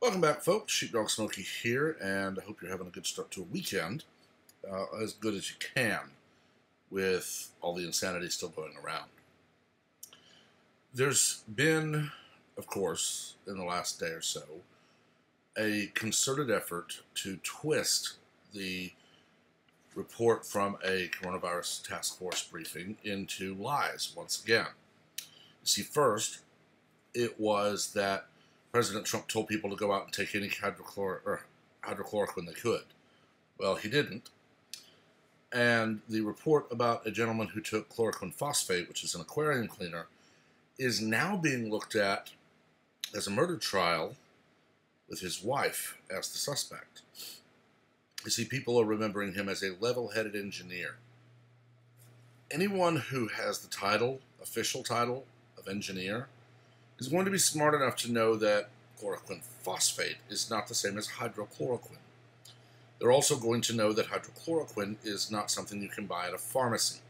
Welcome back, folks. Sheepdog Smokey here, and I hope you're having a good start to a weekend, as good as you can, with all the insanity still going around. There's been, of course, in the last day or so, a concerted effort to twist the report from a coronavirus task force briefing into lies once again. You see, first, it was that President Trump told people to go out and take any hydrochloroquine they could. Well, he didn't. And the report about a gentleman who took chloroquine phosphate, which is an aquarium cleaner, is now being looked at as a murder trial with his wife as the suspect. You see, people are remembering him as a level-headed engineer. Anyone who has the title, official title, of engineer is going to be smart enough to know that chloroquine phosphate is not the same as hydrochloroquine. They're also going to know that hydrochloroquine is not something you can buy at a pharmacy.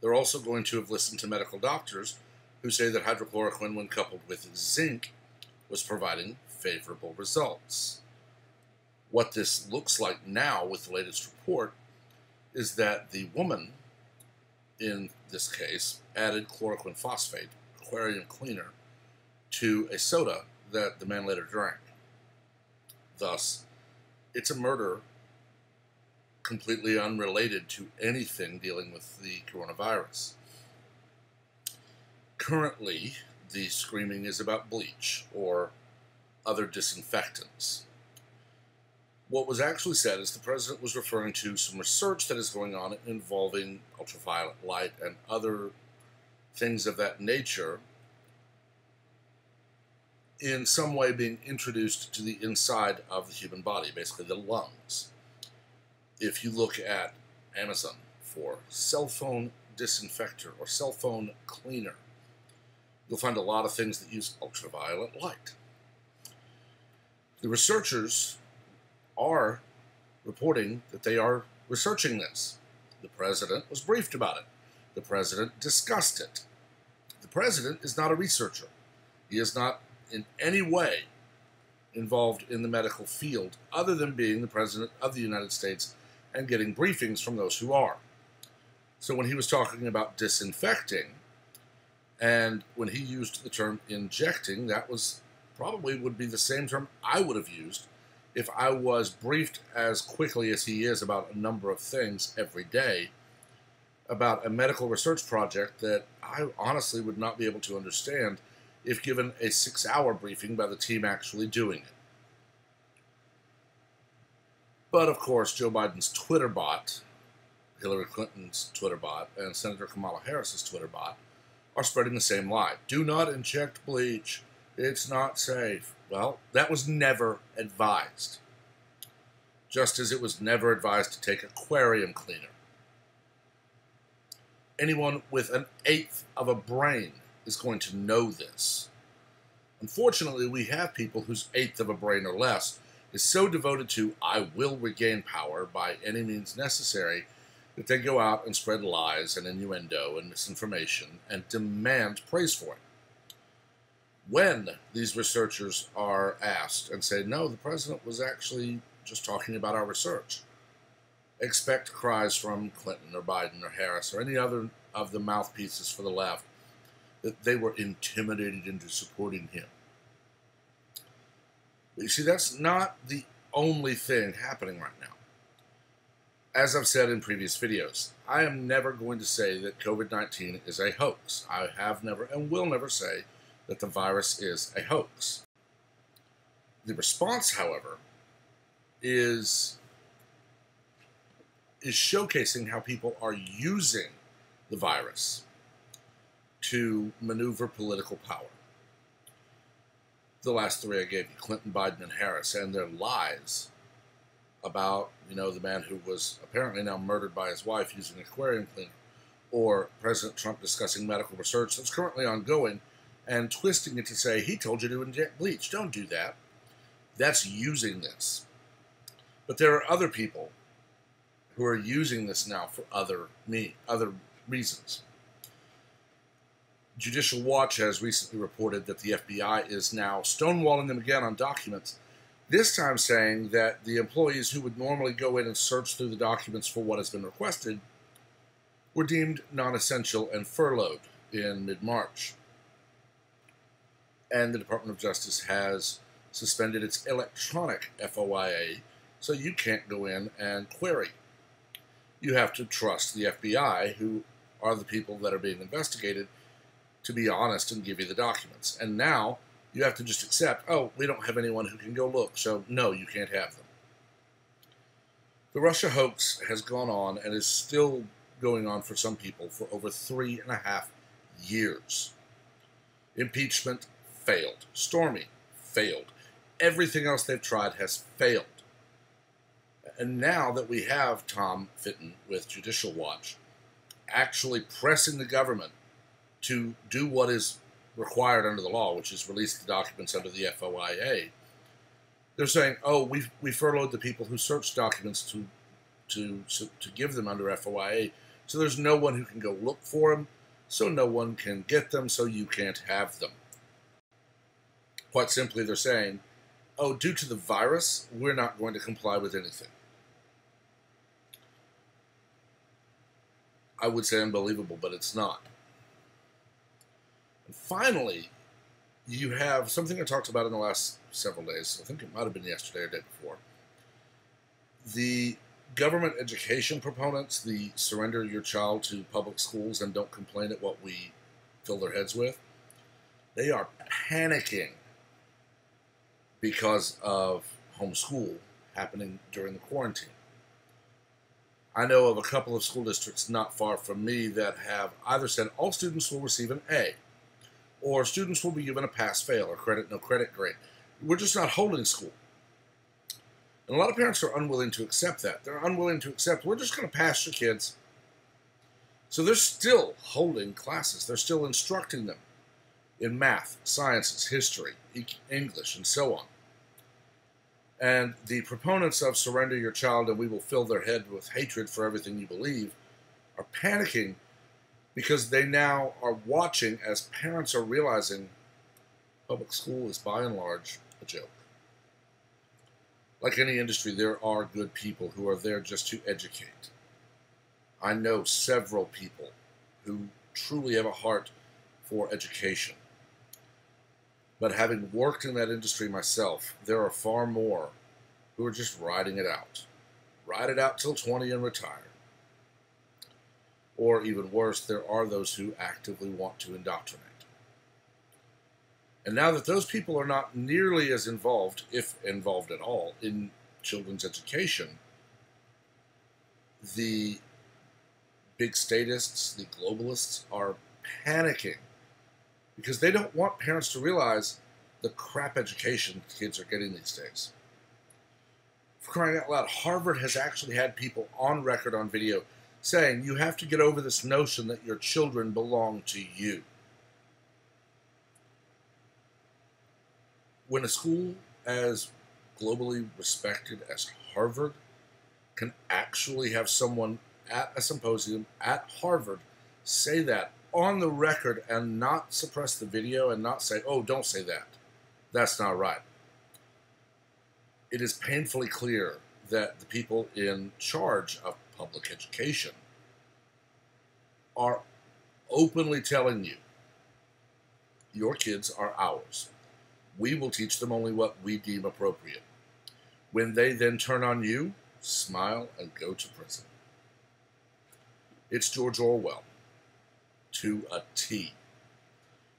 They're also going to have listened to medical doctors who say that hydrochloroquine, when coupled with zinc, was providing favorable results. What this looks like now with the latest report is that the woman, in this case, added chloroquine phosphate, aquarium cleaner, to a soda that the man later drank. Thus, it's a murder completely unrelated to anything dealing with the coronavirus. Currently, the screaming is about bleach or other disinfectants. What was actually said is the president was referring to some research that is going on involving ultraviolet light and other things of that nature in some way being introduced to the inside of the human body, basically the lungs. If you look at Amazon for cell phone disinfector or cell phone cleaner, you'll find a lot of things that use ultraviolet light. The researchers are reporting that they are researching this. The president was briefed about it. The president discussed it. The president is not a researcher. He is not in any way involved in the medical field other than being the president of the United States and getting briefings from those who are. So when he was talking about disinfecting, and when he used the term injecting, that was probably would be the same term I would have used if I was briefed as quickly as he is about a number of things every day about a medical research project that I honestly would not be able to understand if given a 6-hour briefing by the team actually doing it. But of course, Joe Biden's Twitter bot, Hillary Clinton's Twitter bot, and Senator Kamala Harris's Twitter bot are spreading the same lie. Do not inject bleach. It's not safe. Well, that was never advised. Just as it was never advised to take aquarium cleaner. Anyone with an eighth of a brain is going to know this. Unfortunately, we have people whose eighth of a brain or less is so devoted to I will regain power by any means necessary that they go out and spread lies and innuendo and misinformation and demand praise for it. When these researchers are asked and say, no, the president was actually just talking about our research, expect cries from Clinton or Biden or Harris or any other of the mouthpieces for the left that they were intimidated into supporting him. But you see, that's not the only thing happening right now. As I've said in previous videos, I am never going to say that COVID-19 is a hoax. I have never and will never say that the virus is a hoax. The response, however, is showcasing how people are using the virus to maneuver political power. The last three I gave you, Clinton, Biden, and Harris, and their lies about, the man who was apparently now murdered by his wife using aquarium cleaner, or President Trump discussing medical research that's currently ongoing and twisting it to say, he told you to inject bleach. Don't do that. That's using this. But there are other people who are using this now for other reasons. Judicial Watch has recently reported that the FBI is now stonewalling them again on documents This time saying that the employees who would normally go in and search through the documents for what has been requested were deemed non-essential and furloughed in mid-March. And the Department of Justice has suspended its electronic FOIA, so you can't go in and query. You have to trust the FBI, who are the people that are being investigated, to be honest and give you the documents. And now you have to just accept, oh, we don't have anyone who can go look, so no, you can't have them. The Russia hoax has gone on and is still going on for some people for over 3.5 years. Impeachment failed. Stormy failed. Everything else they've tried has failed. And now that we have Tom Fitton with Judicial Watch actually pressing the government to do what is required under the law, which is release the documents under the FOIA, they're saying, oh, we furloughed the people who search documents to give them under FOIA, so there's no one who can go look for them, so no one can get them, so you can't have them. Quite simply, they're saying, oh, due to the virus, we're not going to comply with anything. I would say unbelievable, but it's not. And finally, you have something I talked about in the last several days. I think it might have been yesterday or the day before. The government education proponents, the surrender your child to public schools and don't complain at what we fill their heads with, they are panicking because of homeschool happening during the quarantine. I know of a couple of school districts not far from me that have either said all students will receive an A, or students will be given a pass-fail or credit, no credit grade. We're just not holding school. And a lot of parents are unwilling to accept that. They're unwilling to accept, we're just going to pass your kids. So they're still holding classes. They're still instructing them in math, sciences, history, English, and so on. And the proponents of surrender your child and we will fill their head with hatred for everything you believe are panicking because they now are watching as parents are realizing public school is by and large a joke. Like any industry, there are good people who are there just to educate. I know several people who truly have a heart for education. But having worked in that industry myself, there are far more who are just riding it out. Ride it out till 20 and retire. Or even worse, there are those who actively want to indoctrinate. And now that those people are not nearly as involved, if involved at all, in children's education, the big statists, the globalists, are panicking because they don't want parents to realize the crap education kids are getting these days. For crying out loud, Harvard has actually had people on record on video saying you have to get over this notion that your children belong to you. When a school as globally respected as Harvard can actually have someone at a symposium at Harvard say that on the record and not suppress the video and not say, oh, don't say that. That's not right. It is painfully clear that the people in charge of public education are openly telling you, your kids are ours. We will teach them only what we deem appropriate. When they then turn on you, smile and go to prison. It's George Orwell, to a T.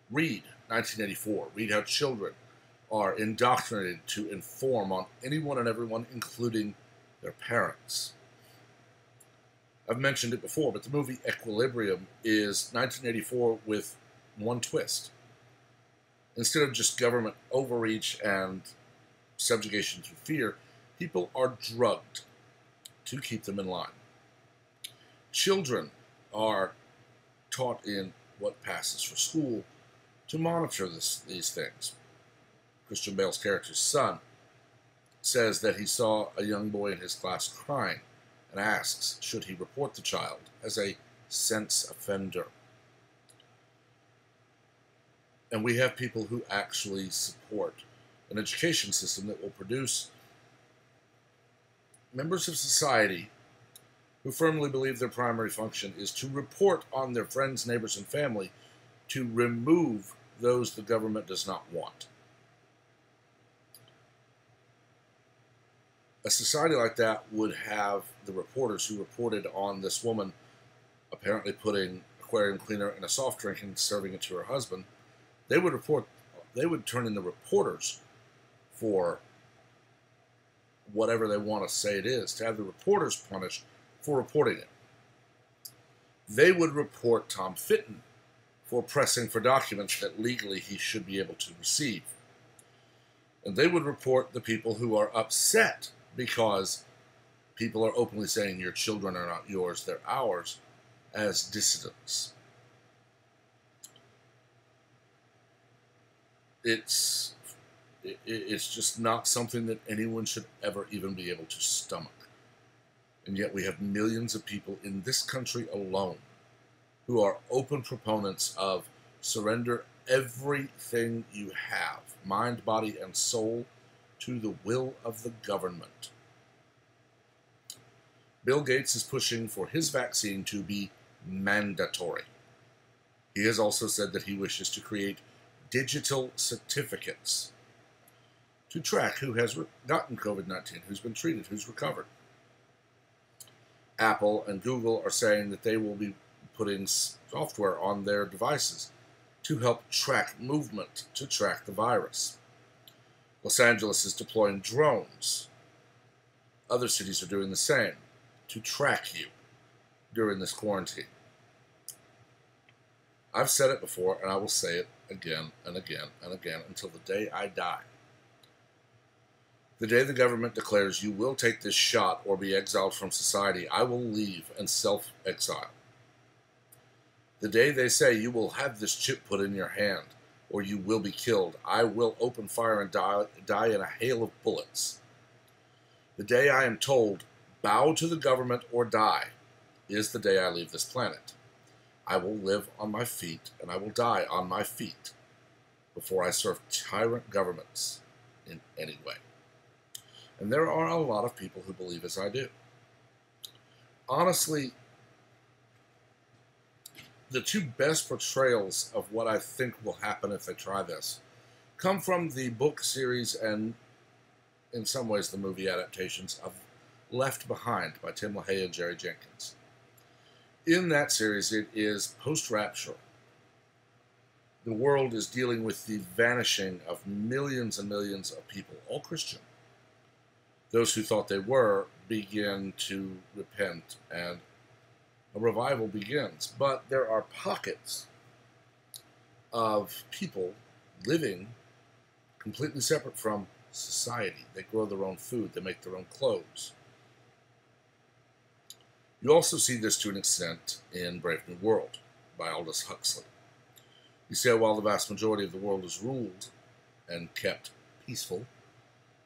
Read 1984. Read how children are indoctrinated to inform on anyone and everyone, including their parents. I've mentioned it before, but the movie Equilibrium is 1984 with one twist. Instead of just government overreach and subjugation through fear, people are drugged to keep them in line. Children are taught in what passes for school to monitor these things. Christian Bale's character's son says that he saw a young boy in his class crying and asks, should he report the child as a sense offender? And we have people who actually support an education system that will produce members of society who firmly believe their primary function is to report on their friends, neighbors, and family to remove those the government does not want. A society like that would have the reporters who reported on this woman apparently putting aquarium cleaner in a soft drink and serving it to her husband. They would turn in the reporters for whatever they want to say it is, to have the reporters punished for reporting it. They would report Tom Fitton for pressing for documents that legally he should be able to receive. And they would report the people who are upset because people are openly saying your children are not yours, they're ours, as dissidents. It's just not something that anyone should ever even be able to stomach. And yet we have millions of people in this country alone who are open proponents of surrender everything you have, mind, body, and soul, to the will of the government. Bill Gates is pushing for his vaccine to be mandatory. He has also said that he wishes to create digital certificates to track who has gotten COVID-19, who's been treated, who's recovered. Apple and Google are saying that they will be putting software on their devices to help track movement, to track the virus. Los Angeles is deploying drones. Other cities are doing the same to track you during this quarantine. I've said it before, and I will say it again and again and again until the day I die. The day the government declares you will take this shot or be exiled from society, I will leave and self-exile. The day they say you will have this chip put in your hand or you will be killed, I will open fire and die in a hail of bullets. The day I am told, bow to the government or die, is the day I leave this planet. I will live on my feet and I will die on my feet before I serve tyrant governments in any way. And there are a lot of people who believe as I do. Honestly, the two best portrayals of what I think will happen if they try this come from the book series and, in some ways, the movie adaptations of Left Behind by Tim LaHaye and Jerry Jenkins. In that series, it is post-rapture. The world is dealing with the vanishing of millions and millions of people, all Christian. Those who thought they were begin to repent, and a revival begins. But there are pockets of people living completely separate from society. They grow their own food. They make their own clothes. You also see this to an extent in Brave New World by Aldous Huxley. You see how while the vast majority of the world is ruled and kept peaceful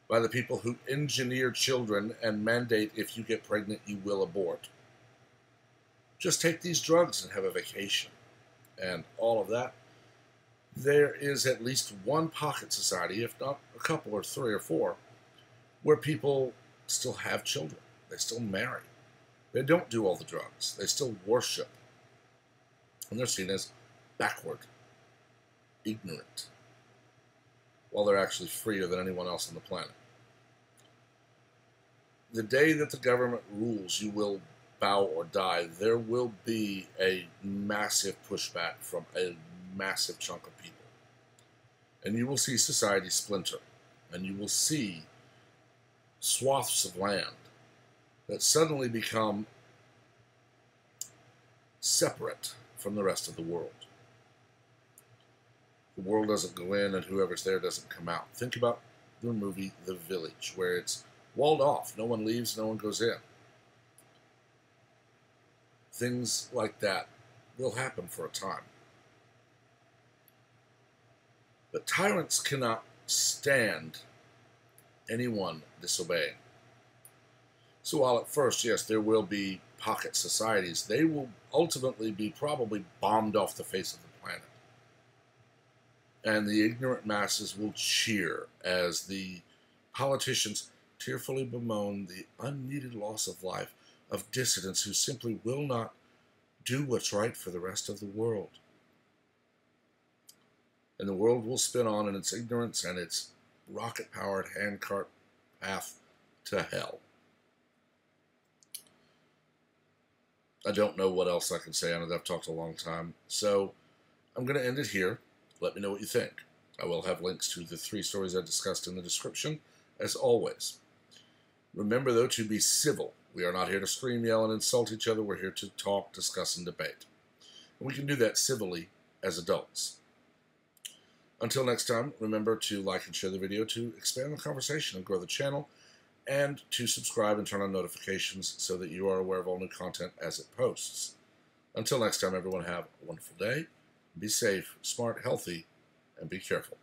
by the people who engineer children and mandate if you get pregnant, you will abort. Just take these drugs and have a vacation. And all of that. There is at least one pocket society, if not a couple or three or four, where people still have children. They still marry. They don't do all the drugs. They still worship. And they're seen as backward, ignorant, while they're actually freer than anyone else on the planet. The day that the government rules you will bow or die, there will be a massive pushback from a massive chunk of people. And you will see society splinter. And you will see swaths of land that suddenly become separate from the rest of the world. The world doesn't go in and whoever's there doesn't come out. Think about the movie The Village, where it's walled off. No one leaves, no one goes in. Things like that will happen for a time. But tyrants cannot stand anyone disobeying. So while at first, yes, there will be pocket societies, they will ultimately be probably bombed off the face of the planet. and the ignorant masses will cheer as the politicians tearfully bemoan the unneeded loss of life of dissidents who simply will not do what's right for the rest of the world. And the world will spin on in its ignorance and its rocket-powered handcart path to hell. I don't know what else I can say on it. I've talked a long time. So I'm going to end it here. Let me know what you think. I will have links to the 3 stories I discussed in the description, as always. Remember, though, to be civil. We are not here to scream, yell, and insult each other. We're here to talk, discuss, and debate. And we can do that civilly as adults. Until next time, remember to like and share the video to expand the conversation and grow the channel, and to subscribe and turn on notifications so that you are aware of all new content as it posts. Until next time, everyone, have a wonderful day. Be safe, smart, healthy, and be careful.